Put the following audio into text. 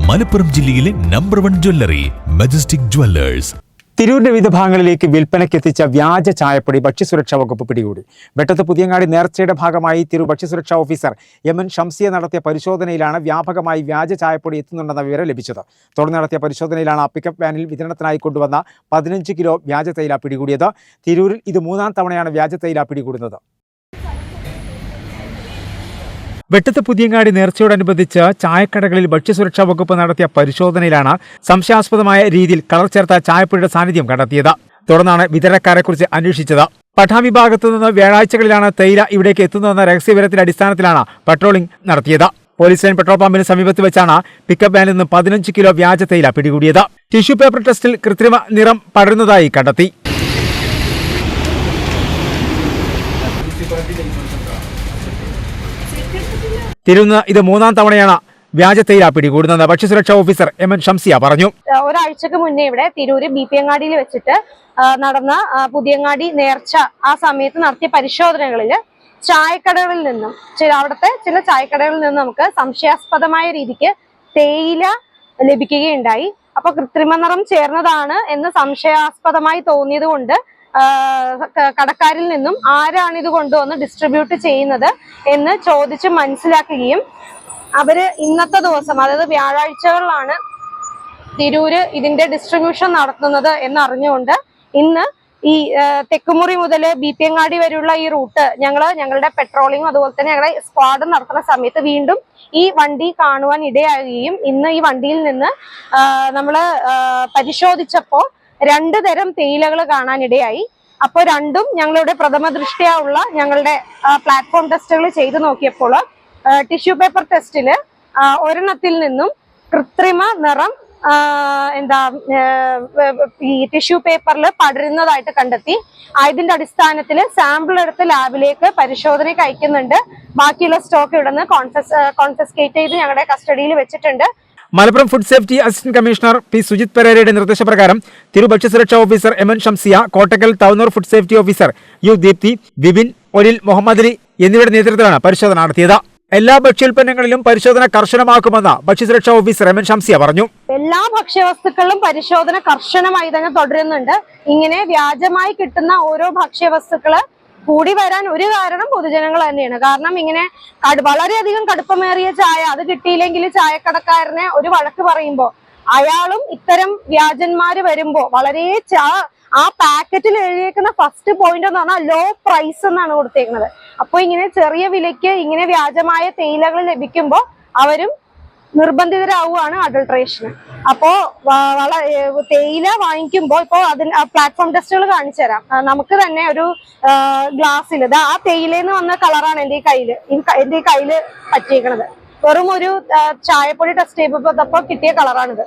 മലപ്പുറം ജില്ലയിലെ number 1 jewellery majestic Jewellers. തിരൂരിന്റെ വിവിധ ഭാഗങ്ങളിലേക്ക് വിൽപ്പനയ്ക്കെത്തിച്ച വ്യാജ ചായപ്പൊടി ഭക്ഷ്യസുരക്ഷാ വകുപ്പ് പിടികൂടി. വെട്ടത്ത് പുതിയങ്ങാടി നേർച്ചയുടെ ഭാഗമായി തിരൂർ ഭക്ഷ്യസുരക്ഷാ ഓഫീസർ MN ഷംസിയ നടത്തിയ പരിശോധനയിലാണ് വ്യാപകമായി വ്യാജ ചായപ്പൊടി എത്തുന്നുണ്ടെന്ന വിവരം ലഭിച്ചത്. തുടർന്ന് നടത്തിയ പരിശോധനയിലാണ് പിക്കപ്പ് വാനിൽ വിതരണത്തിനായി കൊണ്ടുവന്ന 15 കിലോ വ്യാജ തൈല പിടികൂടിയത്. തിരൂരിൽ ഇത് 3-ാം തവണയാണ് വ്യാജ തൈല പിടികൂടുന്നത്. വെട്ടത്ത് പുതിയങ്ങാടി നേർച്ചയോടനുബന്ധിച്ച് ചായക്കടകളിൽ ഭക്ഷ്യസുരക്ഷാ വകുപ്പ് നടത്തിയ പരിശോധനയിലാണ് സംശയാസ്പദമായ രീതിയിൽ കളർ ചേർത്ത ചായപ്പൊടിയുടെ സാന്നിധ്യം കണ്ടെത്തിയത്. തുടർന്നാണ് വിതരണക്കാരെക്കുറിച്ച് അന്വേഷിച്ചത്. പഠനവിഭാഗത്തു നിന്ന് വ്യാഴാഴ്ചകളിലാണ് തൈല ഇവിടേക്ക് എത്തുന്നതെന്ന രഹസ്യവിവരത്തിന്റെ അടിസ്ഥാനത്തിലാണ് പട്രോളിംഗ് നടത്തിയത്. പോലീസ് ലൈൻ പെട്രോൾ പമ്പിന് സമീപത്ത് വെച്ചാണ് പിക്കപ്പ് വാനിൽ നിന്ന് 15 കിലോ വ്യാജ തൈല പിടികൂടിയത്. ടിഷ്യൂ പേപ്പർ ടെസ്റ്റിൽ കൃത്രിമ നിറം പടരുന്നതായി കണ്ടെത്തി. തിരുന്ന് ഇത് 3-ാം തവണയാണ് വ്യാജ തൈല പിടികൂടുന്നത്. ഭക്ഷ്യസുരക്ഷാ ഓഫീസർ MN ഷംസിയ പറഞ്ഞു. ഒരാഴ്ചക്ക് മുന്നേ ഇവിടെ തിരൂര് BP-അങ്ങാടിയിൽ വെച്ചിട്ട് നടന്ന പുതിയങ്ങാടി നേർച്ച ആ സമയത്ത് നടത്തിയ പരിശോധനകളിൽ ചായക്കടകളിൽ നിന്നും അവിടുത്തെ ചില ചായക്കടകളിൽ നിന്നും നമുക്ക് സംശയാസ്പദമായ രീതിക്ക് തേയില ലഭിക്കുകയുണ്ടായി. അപ്പൊ കൃത്രിമ നിറം ചേർന്നതാണ് എന്ന് സംശയാസ്പദമായി തോന്നിയത് കൊണ്ട് കടക്കാരിൽ നിന്നും ആരാണ് ഇത് കൊണ്ടുവന്ന് ഡിസ്ട്രിബ്യൂട്ട് ചെയ്യുന്നത് എന്ന് ചോദിച്ച് മനസ്സിലാക്കുകയും അവര് ഇന്നത്തെ ദിവസം, അതായത് വ്യാഴാഴ്ചകളിലാണ് തിരൂര് ഇതിന്റെ ഡിസ്ട്രിബ്യൂഷൻ നടത്തുന്നത് എന്നറിഞ്ഞുകൊണ്ട് ഇന്ന് ഈ തെക്കുമുറി മുതൽ BP-അങ്ങാടി വരെയുള്ള ഈ റൂട്ട് ഞങ്ങളുടെ പെട്രോളിങ്ങും അതുപോലെ തന്നെ ഞങ്ങളുടെ സ്ക്വാഡ് നടത്തുന്ന സമയത്ത് വീണ്ടും ഈ വണ്ടി കാണുവാൻ ഇടയാകുകയും ഇന്ന് ഈ വണ്ടിയിൽ നിന്ന് നമ്മള് പരിശോധിച്ചപ്പോൾ 2 തരം തേയിലകൾ കാണാനിടയായി. അപ്പോൾ രണ്ടും ഞങ്ങളുടെ പ്രഥമ ദൃഷ്ട്യാ ഉള്ള ഞങ്ങളുടെ പ്ലാറ്റ്ഫോം ടെസ്റ്റുകൾ ചെയ്ത് നോക്കിയപ്പോൾ ടിഷ്യൂ പേപ്പർ ടെസ്റ്റില് ഒരെണ്ണത്തിൽ നിന്നും കൃത്രിമ നിറം ഈ ടിഷ്യൂ പേപ്പറിൽ പടരുന്നതായിട്ട് കണ്ടെത്തി. ഇതിന്റെ അടിസ്ഥാനത്തിൽ സാമ്പിൾ എടുത്ത് ലാബിലേക്ക് പരിശോധനയ്ക്ക് അയക്കുന്നുണ്ട്. ബാക്കിയുള്ള സ്റ്റോക്ക് ഇവിടുന്ന് കോൺഫിസ്കേറ്റ് ചെയ്ത് ഞങ്ങളുടെ കസ്റ്റഡിയിൽ വെച്ചിട്ടുണ്ട്. Malappuram food safety assistant commissioner P. Sujith പെരേരയുടെ നിർദ്ദേശപ്രകാരം തിരു ഭക്ഷ്യസുരക്ഷാ officer MN Shamsiya, Kottakkal Tavanur food safety officer U. Deepthi, Bibin, ഒലിൽ മുഹമ്മദ് അലി എന്നിവരുടെ നേതൃത്വത്തിലാണ് പരിശോധന നടത്തിയത്. എല്ലാ ഭക്ഷ്യോൽപ്പന്നങ്ങളിലും പരിശോധന കർശനമാക്കുമെന്ന് ഭക്ഷ്യസുരക്ഷാ ഓഫീസർ MN ഷംസിയ പറഞ്ഞു. എല്ലാ ഭക്ഷ്യവസ്തുക്കളിലും പരിശോധന കർശനമായി തന്നെ തുടരുന്നുണ്ട്. ഇങ്ങനെ വ്യാജമായി കിട്ടുന്ന ഓരോ ഭക്ഷ്യവസ്തുക്കള് കൂടി വരാൻ ഒരു കാരണം പൊതുജനങ്ങൾ തന്നെയാണ്. കാരണം ഇങ്ങനെ വളരെയധികം കടുപ്പമേറിയ ചായ അത് കിട്ടിയില്ലെങ്കിൽ ചായക്കടക്കാരനെ ഒരു വഴക്ക് പറയുമ്പോൾ അയാളും ഇത്തരം വ്യാജന്മാര് വരുമ്പോ വളരെ ആ പാക്കറ്റിൽ എഴുതിയേക്കുന്ന ഫസ്റ്റ് പോയിന്റ് എന്ന് പറഞ്ഞാൽ ലോ പ്രൈസ് എന്നാണ് കൊടുത്തേക്കുന്നത്. അപ്പൊ ഇങ്ങനെ ചെറിയ വിലയ്ക്ക് ഇങ്ങനെ വ്യാജമായ തേയിലകൾ ലഭിക്കുമ്പോൾ അവരും നിർബന്ധിതരാവുകയാണ് അഡൾട്രേഷന്. അപ്പോ തേയില വാങ്ങിക്കുമ്പോൾ ഇപ്പോ അതിന് പ്ലാറ്റ്ഫോം ടെസ്റ്റുകൾ കാണിച്ചു തരാം. നമുക്ക് തന്നെ ഒരു ഗ്ലാസ്സിൽ ആ തേയിലെന്ന് വന്ന കളറാണ് എന്റെ ഈ കയ്യില് പറ്റിയേക്കണത്. വെറും ഒരു ചായപ്പൊടി ടെസ്റ്റ് ചെയ്തപ്പോ കിട്ടിയ കളറാണിത്.